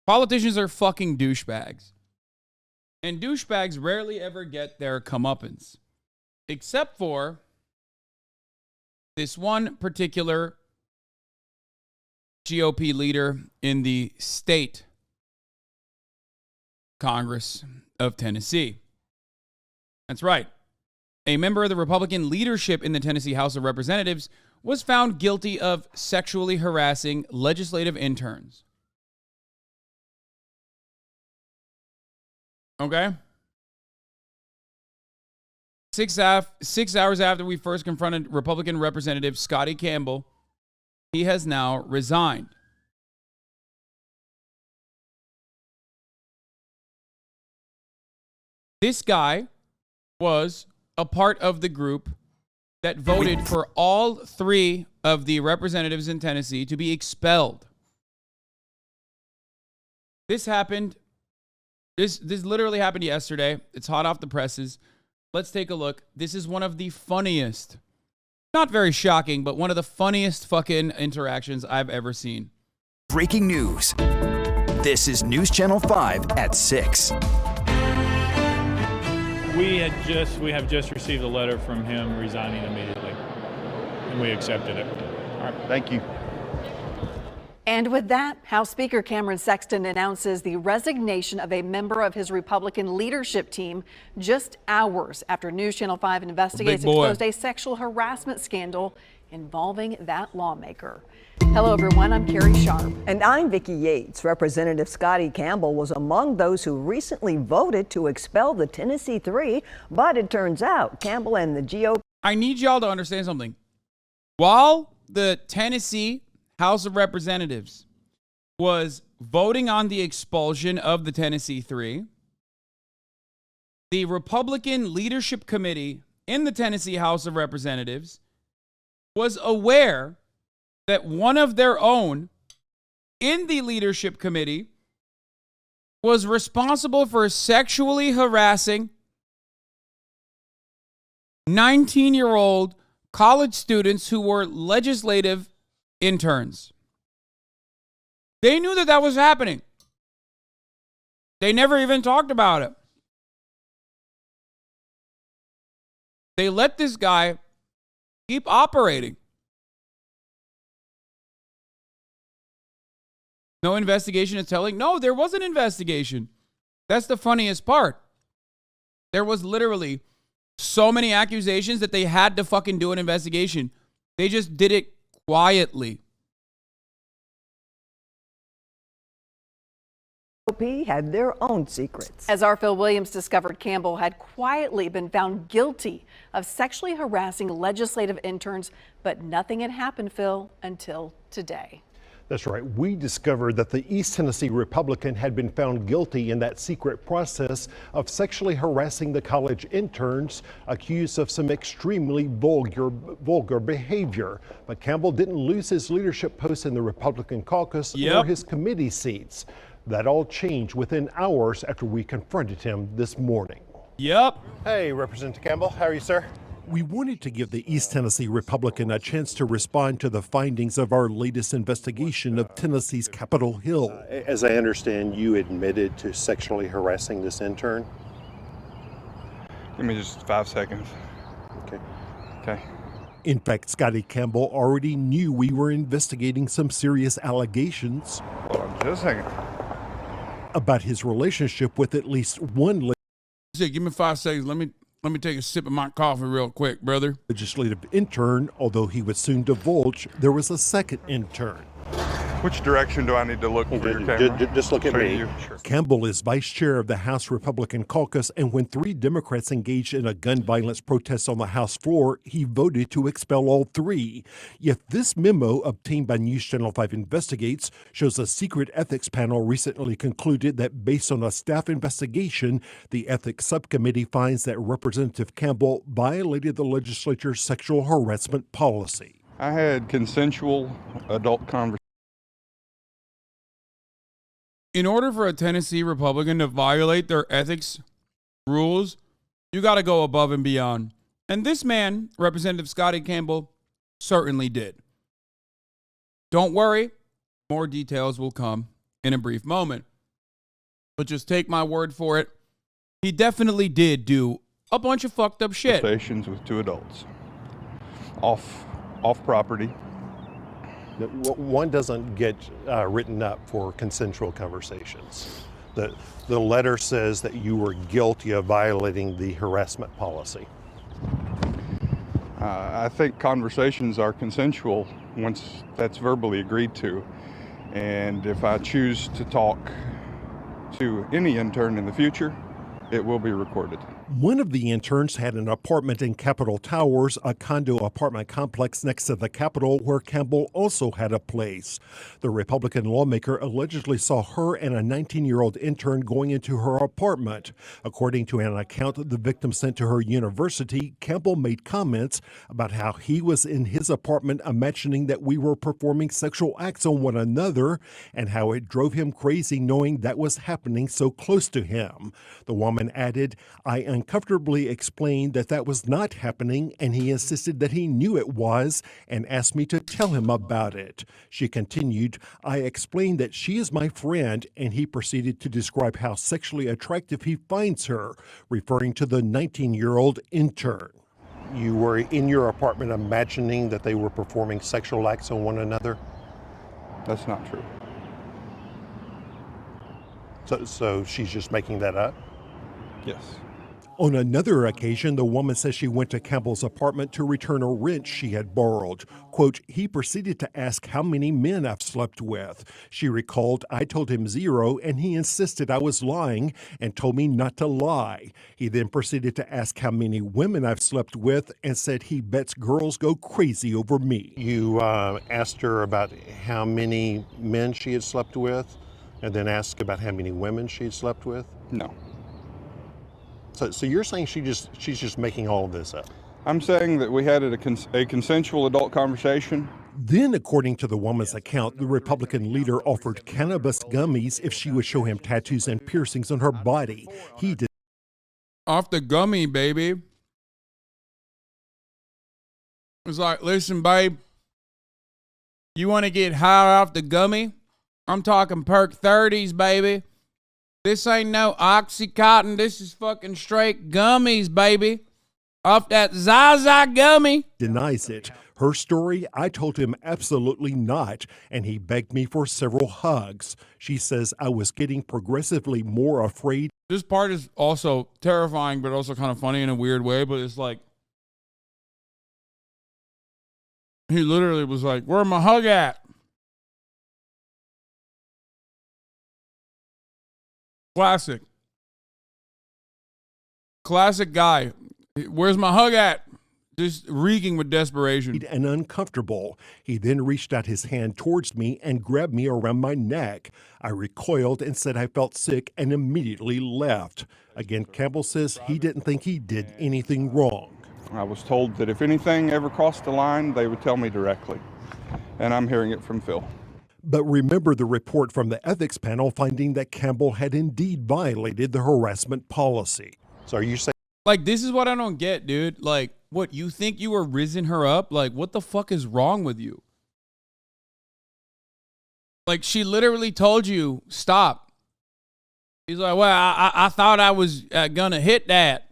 Politicians are fucking douchebags. And douchebags rarely ever get their comeuppance. Except for this one particular GOP leader in the state Congress of Tennessee. That's right. A member of the Republican leadership in the Tennessee House of Representatives was found guilty of sexually harassing legislative interns. Okay? 6 hours after we first confronted Republican Representative Scotty Campbell, he has now resigned. This guy was a part of the group that voted for all 3 of the representatives in Tennessee to be expelled. This happened. This literally happened yesterday. It's hot off the presses. Let's take a look. This is one of the funniest, not very shocking, but one of the funniest fucking interactions I've ever seen. Breaking news. This is News Channel 5 at 6. We have just received a letter from him resigning immediately, and we accepted it. All right, thank you. And with that, House Speaker Cameron Sexton announces the resignation of a member of his Republican leadership team just hours after News Channel 5 investigates exposed a sexual harassment scandal involving that lawmaker. Hello, everyone. I'm Carrie Sharp. And I'm Vicki Yates. Representative Scotty Campbell was among those who recently voted to expel the Tennessee Three, but it turns out Campbell and the GOP. I need y'all to understand something. While the Tennessee House of Representatives was voting on the expulsion of the Tennessee Three, the Republican Leadership Committee in the Tennessee House of Representatives was aware that one of their own in the Leadership Committee was responsible for sexually harassing 19-year-old college students who were legislative interns. They knew that was happening. They never even talked about it. They let this guy keep operating. No investigation is telling. No, there was an investigation. That's the funniest part. There was literally so many accusations that they had to fucking do an investigation. They just did it quietly. Had their own secrets. As our Phil Williams discovered, Campbell had quietly been found guilty of sexually harassing legislative interns, but nothing had happened, Phil, until today. That's right. We discovered that the East Tennessee Republican had been found guilty in that secret process of sexually harassing the college interns, accused of some extremely vulgar behavior. But Campbell didn't lose his leadership post in the Republican caucus or his committee seats. That all changed within hours after we confronted him this morning. Hey, Representative Campbell, how are you, sir? We wanted to give the East Tennessee Republican a chance to respond to the findings of our latest investigation of Tennessee's Capitol Hill. As I understand, you admitted to sexually harassing this intern? Give me just 5 seconds. Okay. In fact, Scotty Campbell already knew we were investigating some serious allegations. Hold on just a second. About his relationship with at least one Give me 5 seconds. Let me take a sip of my coffee real quick, brother. Legislative intern, although he would soon divulge there was a second intern. Which direction do I need to look for your camera? Just look at me. Sure. Campbell is vice chair of the House Republican caucus, and when 3 Democrats engaged in a gun violence protest on the House floor, he voted to expel all 3. Yet this memo, obtained by News Channel 5 Investigates, shows a secret ethics panel recently concluded that based on a staff investigation, the ethics subcommittee finds that Representative Campbell violated the legislature's sexual harassment policy. I had consensual adult conversations. In order for a Tennessee Republican to violate their ethics rules, you got to go above and beyond. And this man, Representative Scotty Campbell, certainly did. Don't worry, more details will come in a brief moment. But just take my word for it. He definitely did do a bunch of fucked up shit. Conversations with two adults. Off property. One doesn't get written up for consensual conversations. The letter says that you were guilty of violating the harassment policy. I think conversations are consensual once that's verbally agreed to. And if I choose to talk to any intern in the future, it will be recorded. One of the interns had an apartment in Capitol Towers, a condo apartment complex next to the Capitol, where Campbell also had a place. The Republican lawmaker allegedly saw her and a 19-year-old intern going into her apartment. According to an account the victim sent to her university, Campbell made comments about how he was in his apartment imagining that we were performing sexual acts on one another, and how it drove him crazy knowing that was happening so close to him. The woman added, "I uncomfortably explained that was not happening, and he insisted that he knew it was and asked me to tell him about it." She continued, "I explained that she is my friend, and he proceeded to describe how sexually attractive he finds her, referring to the 19-year-old intern." You were in your apartment imagining that they were performing sexual acts on one another? That's not true. So she's just making that up? Yes. On another occasion, the woman says she went to Campbell's apartment to return a wrench she had borrowed. Quote, "He proceeded to ask how many men I've slept with. She recalled, I told him 0, and he insisted I was lying and told me not to lie. He then proceeded to ask how many women I've slept with and said he bets girls go crazy over me." You asked her about how many men she had slept with, and then asked about how many women she had slept with? No. So you're saying she's just making all of this up? I'm saying that we had a consensual adult conversation. Then, according to the woman's account, the Republican leader offered cannabis gummies if she would show him tattoos and piercings on her body. He did. Off the gummy, baby. It's like, listen, babe, you want to get high off the gummy? I'm talking perk 30s, baby. This ain't no Oxycontin. This is fucking straight gummies, baby. Off that Zaza gummy. Denies it. Her story, I told him absolutely not, and he begged me for several hugs. She says I was getting progressively more afraid. This part is also terrifying, but also kind of funny in a weird way, but it's like, he literally was like, "Where my hug at?" Classic guy. Where's my hug at? Just reeking with desperation. And uncomfortable. He then reached out his hand towards me and grabbed me around my neck. I recoiled and said I felt sick and immediately left. Again, Campbell says he didn't think he did anything wrong. I was told that if anything ever crossed the line, they would tell me directly. And I'm hearing it from Phil. But remember the report from the ethics panel finding that Campbell had indeed violated the harassment policy. So are you saying? Like, this is what I don't get, dude. Like, what, you think you were rizzing her up? Like, what the fuck is wrong with you? Like, she literally told you, stop. He's like, well, I thought I was gonna hit that.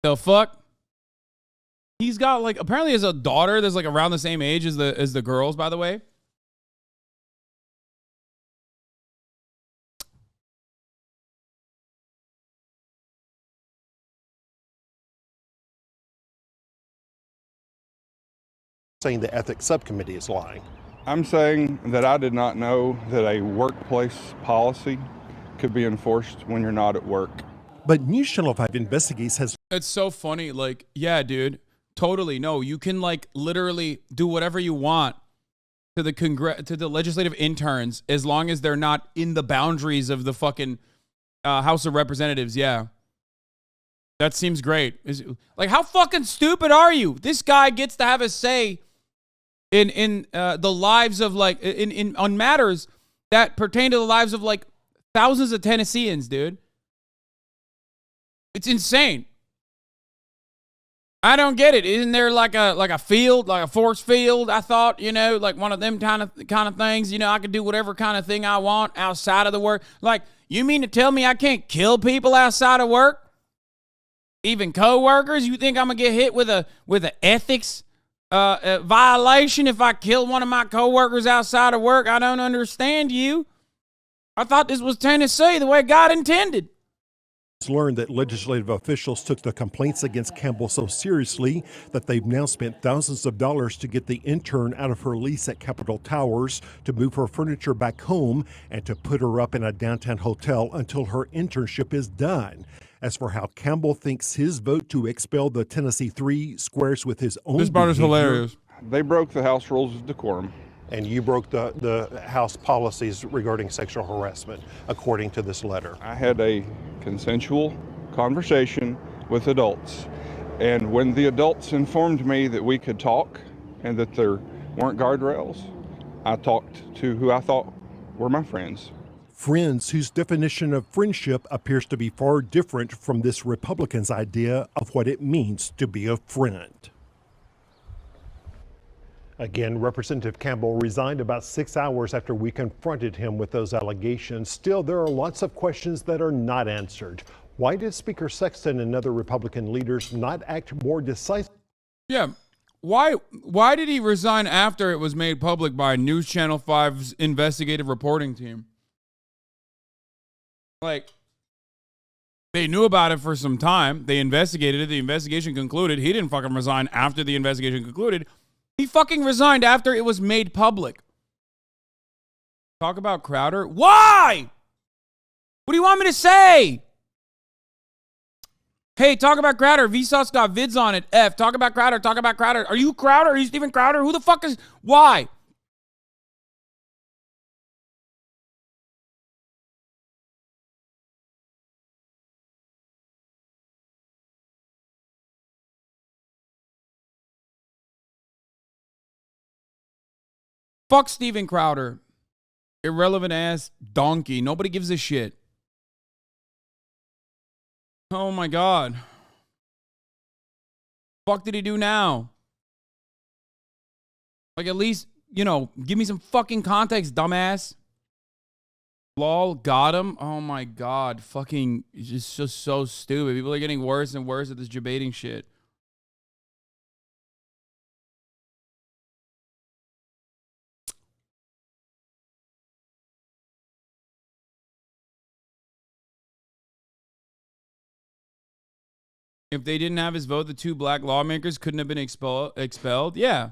The fuck? He's got, like, apparently has a daughter that's, like, around the same age as the girls, by the way. Saying the ethics subcommittee is lying. I'm saying that I did not know that a workplace policy could be enforced when you're not at work. But News Channel 5 Investigates has... It's so funny. Like, yeah, dude, totally. No, you can, like, literally do whatever you want to the legislative interns as long as they're not in the boundaries of the fucking House of Representatives. Yeah. That seems great. Like, how fucking stupid are you? This guy gets to have a say in the lives of, like, on matters that pertain to the lives of, like, thousands of Tennesseans, dude. It's insane. I don't get it. Isn't there like a field, like a force field? I thought, like one of them kind of things. I could do whatever kind of thing I want outside of the work. Like, you mean to tell me I can't kill people outside of work? Even coworkers? You think I'm gonna get hit with an ethics violation if I kill one of my coworkers outside of work? I don't understand you. I thought this was Tennessee the way God intended. Learned that legislative officials took the complaints against Campbell so seriously that they've now spent thousands of dollars to get the intern out of her lease at Capitol Towers, to move her furniture back home, and to put her up in a downtown hotel until her internship is done. As for how Campbell thinks his vote to expel the Tennessee Three squares with his own This part is hilarious. They broke the House rules of decorum. And you broke the House policies regarding sexual harassment, according to this letter. I had a consensual conversation with adults. And when the adults informed me that we could talk and that there weren't guardrails, I talked to who I thought were my friends. Friends whose definition of friendship appears to be far different from this Republican's idea of what it means to be a friend. Again, Representative Campbell resigned about 6 hours after we confronted him with those allegations. Still, there are lots of questions that are not answered. Why did Speaker Sexton and other Republican leaders not act more decisively? Yeah. Why did he resign after it was made public by News Channel 5's investigative reporting team? Like, they knew about it for some time. They investigated it. The investigation concluded. He didn't fucking resign after the investigation concluded. He fucking resigned after it was made public. Talk about Crowder. Why? What do you want me to say? Hey, talk about Crowder. Vsauce got vids on it. F. Talk about Crowder. Talk about Crowder. Are you Crowder? Are you Steven Crowder? Who the fuck is... Why? Fuck Steven Crowder. Irrelevant ass donkey. Nobody gives a shit. Oh my God. Fuck did he do now? Like, at least, give me some fucking context, dumbass. Lol, got him. Oh my God. Fucking, it's just so stupid. People are getting worse and worse at this debating shit. If they didn't have his vote, the two black lawmakers couldn't have been expelled. Yeah.